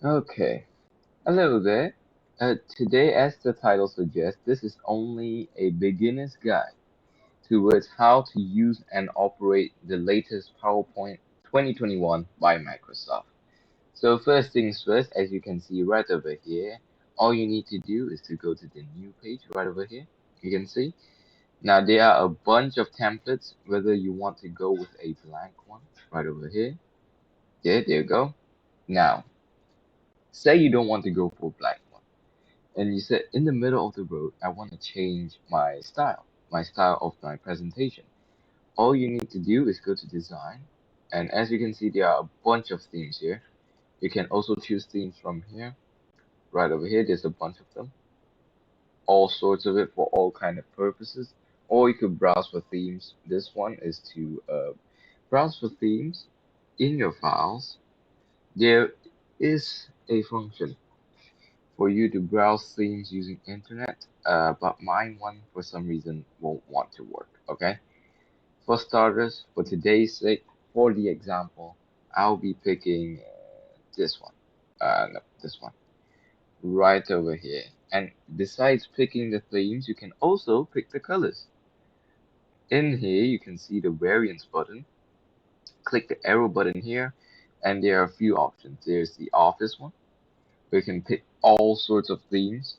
Okay, hello there. Today, as the title suggests, this is only a beginner's guide towards how to use and operate the latest PowerPoint 2021 by Microsoft. So first things first, as you can see right over here, all you need to do is to go to the new page right over here. You can see. Now there are a bunch of templates, whether you want to go with a blank one right over here. Yeah, there you go. Now, say you don't want to go for blank one. And you said in the middle of the road, I want to change my style of my presentation. All you need to do is go to design, and as you can see, there are a bunch of themes here. You can also choose themes from here. Right over here, there's a bunch of them, all sorts of it for all kind of purposes. Or you could browse for themes. This one is to browse for themes in your files. There is a function for you to browse themes using internet, but mine one for some reason won't want to work. Okay. For starters, for today's sake, for the example, I'll be picking this one. No, this one right over here. And besides picking the themes, you can also pick the colors. In here, you can see the variants button. Click the arrow button here, and there are a few options. There's the office one, where you can pick all sorts of themes.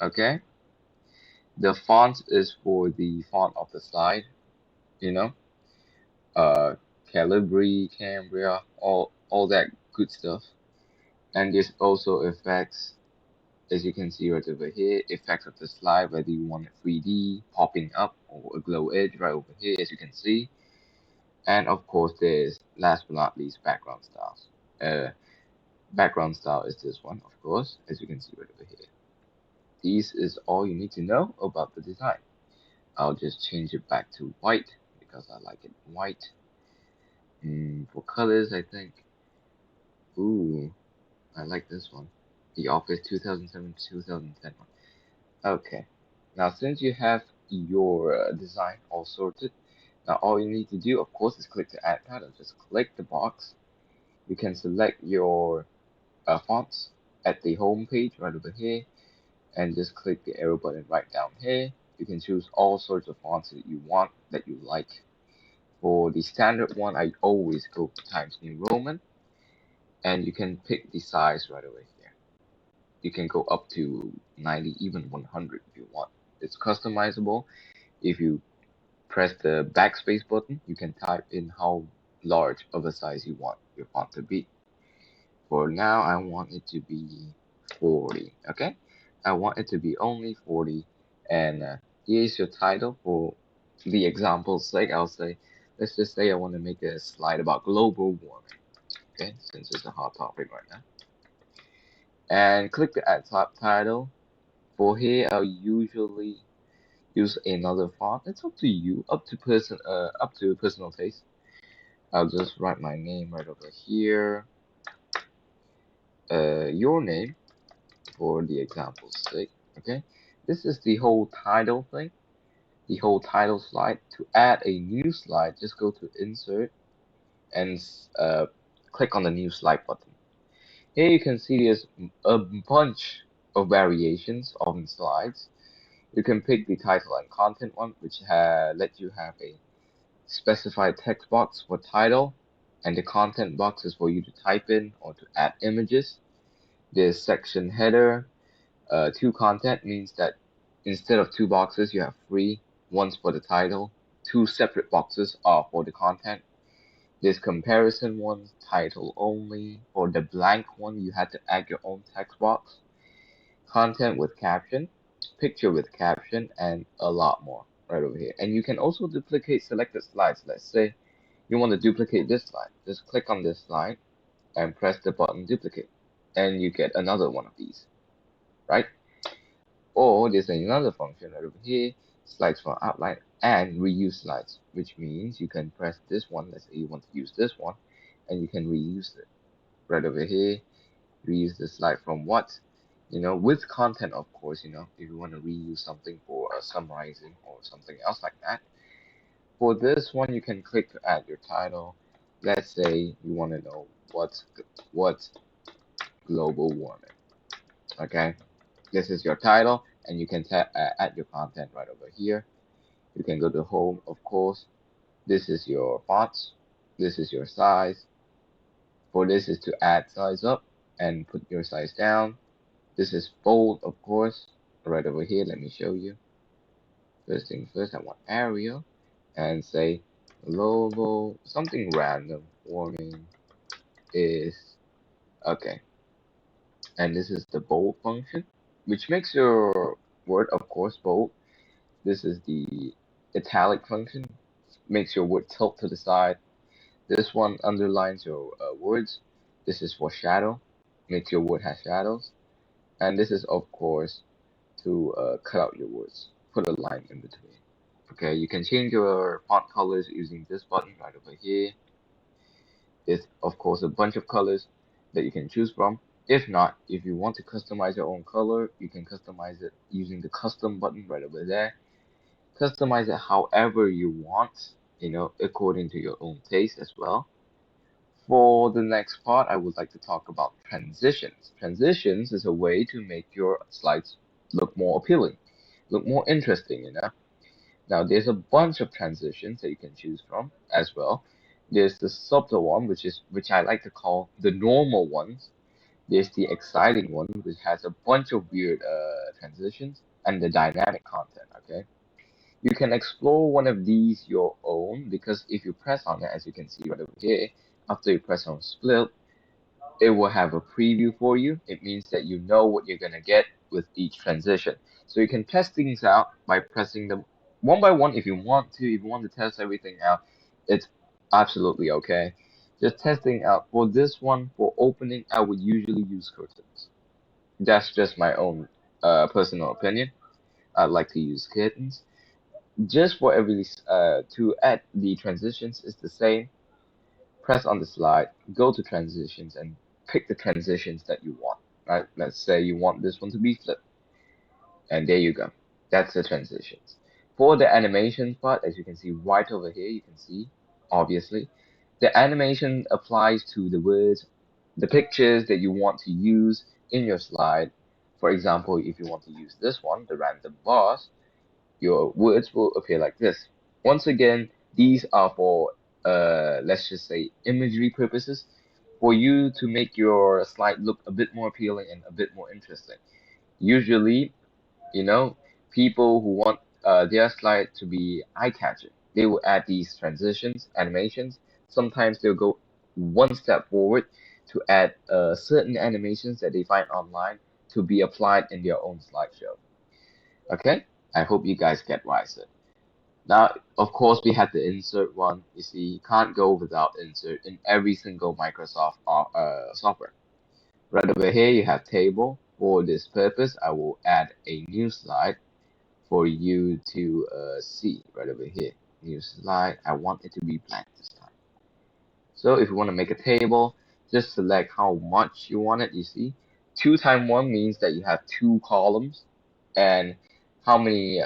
Okay. The font is for the font of the slide, you know, uh, Calibri, Cambria, all that good stuff. And there's also effects, as you can see right over here, effects of the slide, whether you want it 3D, popping up, or a glow edge right over here, as you can see. And of course, there's last but not least background styles. Uh, Background style is this one, of course, as you can see right over here. This is all you need to know about the design. I'll just change it back to white because I like it white. For colors, I think, ooh, I like this one. The Office 2007 2010 one. Okay. Now, since you have your design all sorted, now all you need to do, of course, is click the add title. Just click the box. You can select your fonts at the home page right over here, and just click the arrow button right down here. You can choose all sorts of fonts that you want, that you like. For the standard one, I always go for Times New Roman, and you can pick the size right away here. You can go up to 90, even 100 if you want. It's customizable. If you press the backspace button, you can type in how large of a size you want your font to be. For now, I want it to be 40, okay? I want it to be only 40, and here's your title for the example's sake. I'll say, let's just say I want to make a slide about global warming, okay? Since it's a hot topic right now. And click the add subtitle. For here, I'll usually use another font. It's up to you, up to personal taste. I'll just write my name right over here. Your name for the example's sake. Okay, this is the whole title thing, the whole title slide. To add a new slide, just go to Insert and click on the New Slide button. Here you can see there's a bunch of variations on slides. You can pick the title and content one, which let you have a specified text box for title, and the content box is for you to type in or to add images. There's section header. To content means that instead of two boxes, you have three. One's for the title, two separate boxes are for the content. There's comparison one, title only. For the blank one, you had to add your own text box. Content with caption, picture with caption, and a lot more right over here. And you can also duplicate selected slides. Let's say you want to duplicate this slide. Just click on this slide and press the button duplicate, and you get another one of these, right? Or there's another function right over here, slides for outline and reuse slides, which means you can press this one. Let's say you want to use this one, and you can reuse it right over here. Reuse the slide from what? With content, of course, if you want to reuse something for summarizing or something else like that. For this one, you can click to add your title. Let's say you want to know what global warming. Okay, this is your title, and you can add your content right over here. You can go to home, of course. This is your fonts. This is your size. For this is to add size up and put your size down. This is bold, of course. Right over here, let me show you. First thing first, I want Arial and say global something random. Warming is okay. And this is the bold function, which makes your word, of course, bold. This is the italic function, makes your word tilt to the side. This one underlines your words. This is for shadow, makes your word have shadows. And this is, of course, to cut out your words, put a line in between. Okay, you can change your font colors using this button right over here. There's, of course, a bunch of colors that you can choose from. If not, if you want to customize your own color, you can customize it using the custom button right over there. Customize it however you want, according to your own taste as well. For the next part, I would like to talk about transitions. Transitions is a way to make your slides look more appealing, look more interesting. Now, there's a bunch of transitions that you can choose from as well. There's the subtle one, which I like to call the normal ones. There's the exciting one, which has a bunch of weird transitions, and the dynamic content. Okay, you can explore one of these your own because if you press on it, as you can see right over here, after you press on split, it will have a preview for you. It means that you know what you're gonna get with each transition. So you can test things out by pressing them one by one if you want to. If you want to test everything out, it's absolutely okay. Just testing out. For this one, for opening, I would usually use curtains. That's just my own personal opinion. I like to use curtains. Just for every to add the transitions is the same. Press on the slide, go to transitions, and pick the transitions that you want. Right? Let's say you want this one to be flipped, and there you go. That's the transitions. For the animation part, as you can see right over here, you can see obviously the animation applies to the words, the pictures that you want to use in your slide. For example, if you want to use this one, the random bars, your words will appear like this. Once again, these are for let's just say imagery purposes, for you to make your slide look a bit more appealing and a bit more interesting. Usually, you know, people who want their slide to be eye-catching, they will add these transitions, animations. Sometimes they'll go one step forward to add certain animations that they find online to be applied in their own slideshow. Okay? I hope you guys get what I said. Now, of course, we had the insert one. You see, you can't go without insert in every single Microsoft software. Right over here, you have table. For this purpose, I will add a new slide for you to see right over here. New slide. I want it to be blank this time. So if you want to make a table, just select how much you want it. You see, 2 times 1 means that you have 2 columns, and how many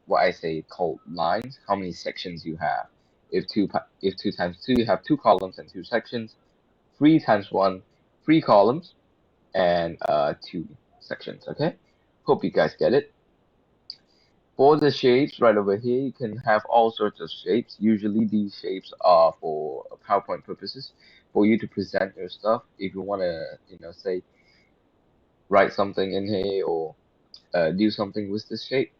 what I say called lines, how many sections you have. If 2 times 2, you have 2 columns and 2 sections. 3 times 1, 3 columns and 2 sections. Okay, hope you guys get it. For the shapes right over here, you can have all sorts of shapes. Usually these shapes are for PowerPoint purposes, for you to present your stuff. If you want to, say write something in here or do something with the shape,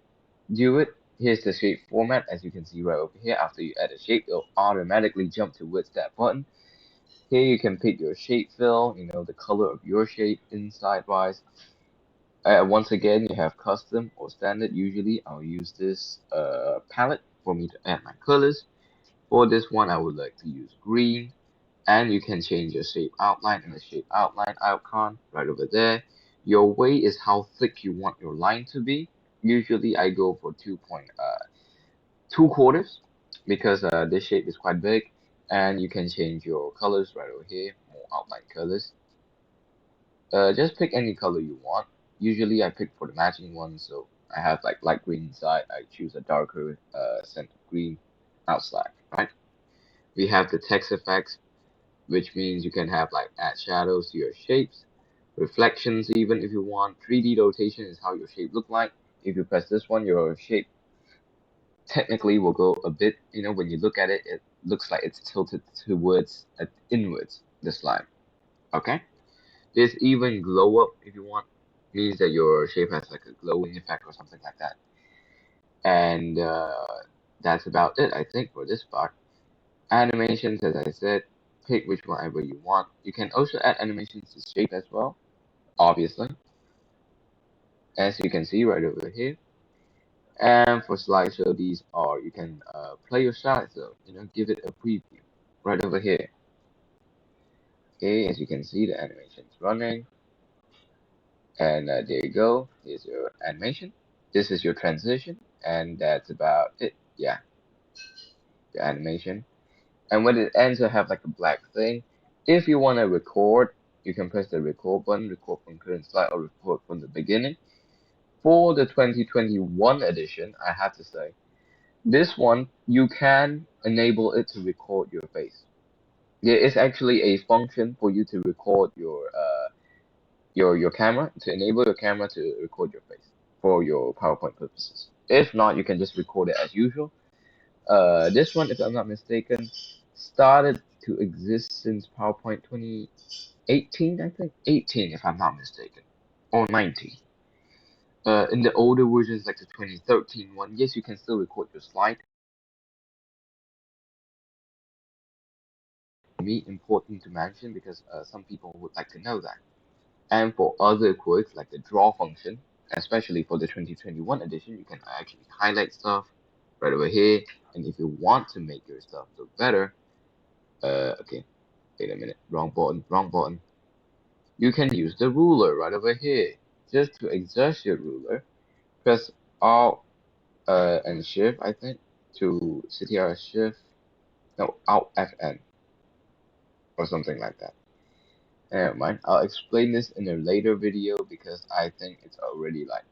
do it. Here's the shape format, as you can see right over here. After you add a shape, it'll automatically jump towards that button. Here you can pick your shape fill, the color of your shape inside wise. Once again, you have custom or standard. Usually, I'll use this palette for me to add my colors. For this one, I would like to use green. And you can change your shape outline and the shape outline icon right over there. Your weight is how thick you want your line to be. Usually, I go for 2 quarters because this shape is quite big. And you can change your colors right over here, more outline colors. Just pick any color you want. Usually I pick for the matching one, so I have like light green inside. I choose a darker scent of green outside, right? We have the text effects, which means you can have like add shadows to your shapes. reflections even if you want. 3D rotation is how your shape look like. If you press this one, your shape technically will go a bit, when you look at it, it looks like it's tilted towards inwards, the slide. Okay? There's even glow up if you want, means that your shape has like a glowing effect or something like that. And that's about it, I think, for this part. Animations, as I said, pick which whatever you want. You can also add animations to shape as well, obviously, as you can see right over here. And for slideshow, these are, you can play your slides, so give it a preview right over here. Okay, as you can see, the animation is running, and there you go. Here's your animation. This is your transition, and that's about it. Yeah, the animation. And when it ends, you have like a black thing. If you want to record, you can press the record button, record from current slide, or record from the beginning. For the 2021 edition, I have to say, this one, you can enable it to record your face. There is actually a function for you to record your camera, to enable your camera to record your face for your PowerPoint purposes. If not, you can just record it as usual. This one, if I'm not mistaken, started to exist since PowerPoint 2018, I think. 18, if I'm not mistaken. Or 19. In the older versions, like the 2013 one, yes, you can still record your slide. For me, important to mention because some people would like to know that. And for other quirks like the draw function, especially for the 2021 edition, you can actually highlight stuff right over here. And if you want to make your stuff look better, okay, wait a minute, wrong button, wrong button. You can use the ruler right over here. Just to adjust your ruler, press Alt and Shift, I think, to CTR Shift, no, Alt FN or something like that. Never mind. I'll explain this in a later video because I think it's already like,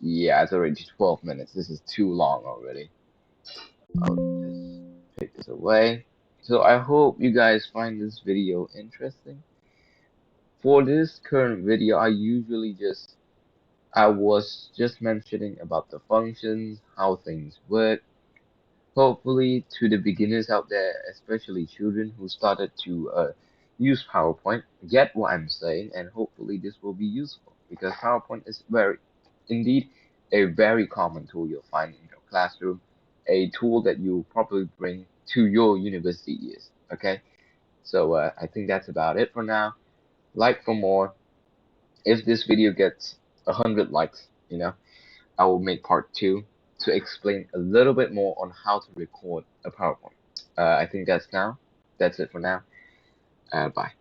yeah, it's already 12 minutes. This is too long already. I'll just take this away. So I hope you guys find this video interesting. For this current video, I was just mentioning about the functions, how things work. Hopefully, to the beginners out there, especially children who started to use PowerPoint, get what I'm saying, and hopefully this will be useful because PowerPoint is indeed, a very common tool you'll find in your classroom, a tool that you probably bring to your university years. Okay, so I think that's about it for now. Like for more. If this video gets 100 likes, I will make part two to explain a little bit more on how to record a PowerPoint. I think that's it for now. Bye.